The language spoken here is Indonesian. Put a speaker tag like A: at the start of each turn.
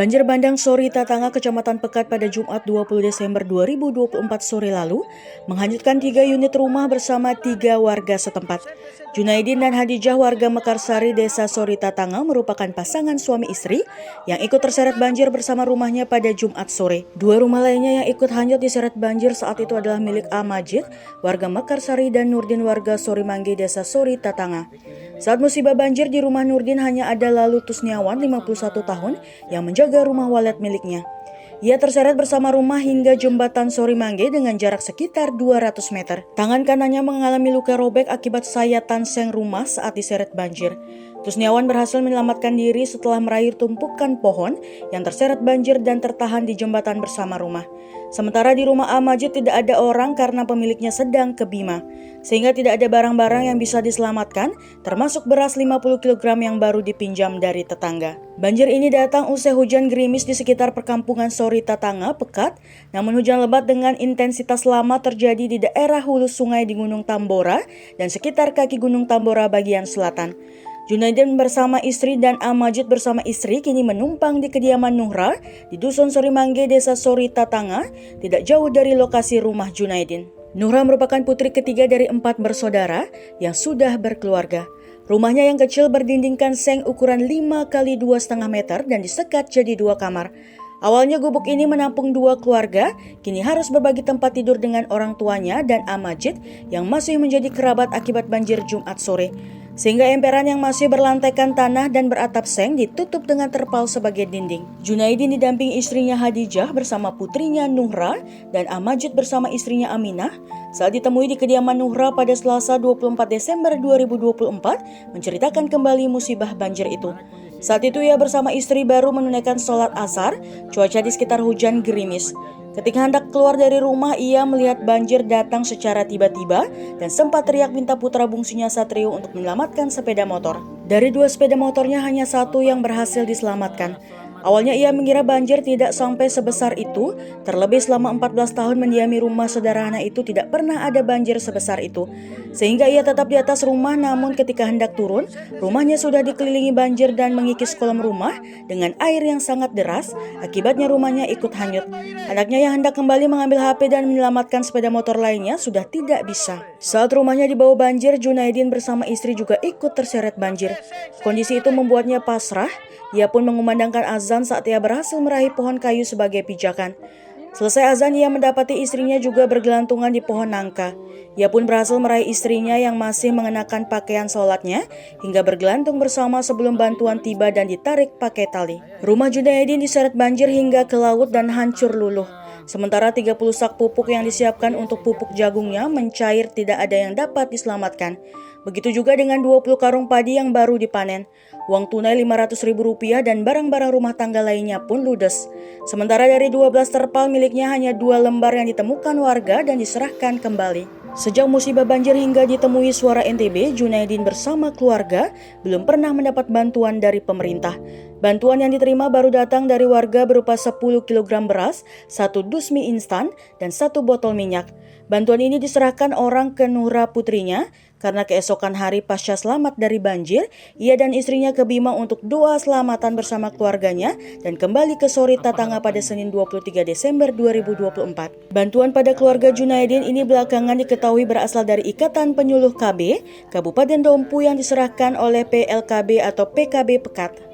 A: Banjir bandang Sori Tatanga, Kecamatan Pekat pada Jumat 20 Desember 2024 sore lalu menghanyutkan 3 unit rumah bersama 3 warga setempat. Junaidin dan Hadijah warga Mekarsari, Desa Sori Tatanga merupakan pasangan suami istri yang ikut terseret banjir bersama rumahnya pada Jumat sore. 2 rumah lainnya yang ikut hanyut diseret banjir saat itu adalah milik A. Majid, warga Mekarsari, dan Nurdin, warga Sori Mangge, Desa Sori Tatanga. Saat musibah banjir di rumah Nurdin hanya ada Lalu Tusniawan, 51 tahun, yang menjaga rumah walet miliknya. Ia terseret bersama rumah hingga jembatan Sori Mangge dengan jarak sekitar 200 meter. Tangan kanannya mengalami luka robek akibat sayatan seng rumah saat diseret banjir. Tusniawan berhasil menyelamatkan diri setelah meraih tumpukan pohon yang terseret banjir dan tertahan di jembatan bersama rumah. Sementara di rumah A. Majid tidak ada orang karena pemiliknya sedang ke Bima, sehingga tidak ada barang-barang yang bisa diselamatkan, termasuk beras 50 kg yang baru dipinjam dari tetangga. Banjir ini datang usai hujan gerimis di sekitar perkampungan Sori Tatanga, Pekat, namun hujan lebat dengan intensitas lama terjadi di daerah hulu sungai di Gunung Tambora dan sekitar kaki Gunung Tambora bagian selatan. Junaidin bersama istri dan A. Majid bersama istri kini menumpang di kediaman Nuhra di Dusun Sori Mangge, Desa Sori Tatanga, tidak jauh dari lokasi rumah Junaidin. Nuhra merupakan putri ketiga dari 4 bersaudara yang sudah berkeluarga. Rumahnya yang kecil berdindingkan seng ukuran 5 x 2,5 meter dan disekat jadi 2 kamar. Awalnya gubuk ini menampung 2 keluarga, kini harus berbagi tempat tidur dengan orang tuanya dan A. Majid yang masih menjadi kerabat akibat banjir Jumat sore. Sehingga emperan yang masih berlantaikan tanah dan beratap seng ditutup dengan terpal sebagai dinding. Junaidin didampingi istrinya Hadijah bersama putrinya Nuhra dan A. Majid bersama istrinya Aminah saat ditemui di kediaman Nuhra pada Selasa 24 Desember 2024 menceritakan kembali musibah banjir itu. Saat itu ia bersama istri baru menunaikan sholat asar, cuaca di sekitar hujan gerimis. Ketika hendak keluar dari rumah, ia melihat banjir datang secara tiba-tiba dan sempat teriak minta putra bungsunya Satrio untuk menyelamatkan sepeda motor. Dari 2 sepeda motornya hanya 1 yang berhasil diselamatkan. Awalnya ia mengira banjir tidak sampai sebesar itu, terlebih selama 14 tahun mendiami rumah sederhana itu tidak pernah ada banjir sebesar itu. Sehingga ia tetap di atas rumah, namun ketika hendak turun, rumahnya sudah dikelilingi banjir dan mengikis kolam rumah dengan air yang sangat deras, akibatnya rumahnya ikut hanyut. Anaknya yang hendak kembali mengambil HP dan menyelamatkan sepeda motor lainnya sudah tidak bisa. Saat rumahnya dibawa banjir, Junaidin bersama istri juga ikut terseret banjir. Kondisi itu membuatnya pasrah. Ia pun mengumandangkan azan saat ia berhasil meraih pohon kayu sebagai pijakan. Selesai azan, ia mendapati istrinya juga bergelantungan di pohon nangka. Ia pun berhasil meraih istrinya yang masih mengenakan pakaian sholatnya hingga bergelantung bersama sebelum bantuan tiba dan ditarik pakai tali. Rumah Junaidin diseret banjir hingga ke laut dan hancur luluh. Sementara 30 sak pupuk yang disiapkan untuk pupuk jagungnya mencair, tidak ada yang dapat diselamatkan. Begitu juga dengan 20 karung padi yang baru dipanen. Uang tunai Rp500.000 dan barang-barang rumah tangga lainnya pun ludes. Sementara dari 12 terpal miliknya hanya 2 lembar yang ditemukan warga dan diserahkan kembali. Sejak musibah banjir hingga ditemui Suara NTB, Junaidin bersama keluarga belum pernah mendapat bantuan dari pemerintah. Bantuan yang diterima baru datang dari warga berupa 10 kg beras, 1 dus mie instan, dan 1 botol minyak. Bantuan ini diserahkan orang ke Nuhra putrinya karena keesokan hari pasca selamat dari banjir, ia dan istrinya ke Bima untuk doa selamatan bersama keluarganya dan kembali ke Sori Tatanga pada Senin 23 Desember 2024. Bantuan pada keluarga Junaidin ini belakangan diketahui berasal dari Ikatan Penyuluh KB Kabupaten Dompu yang diserahkan oleh PLKB atau PKB Pekat.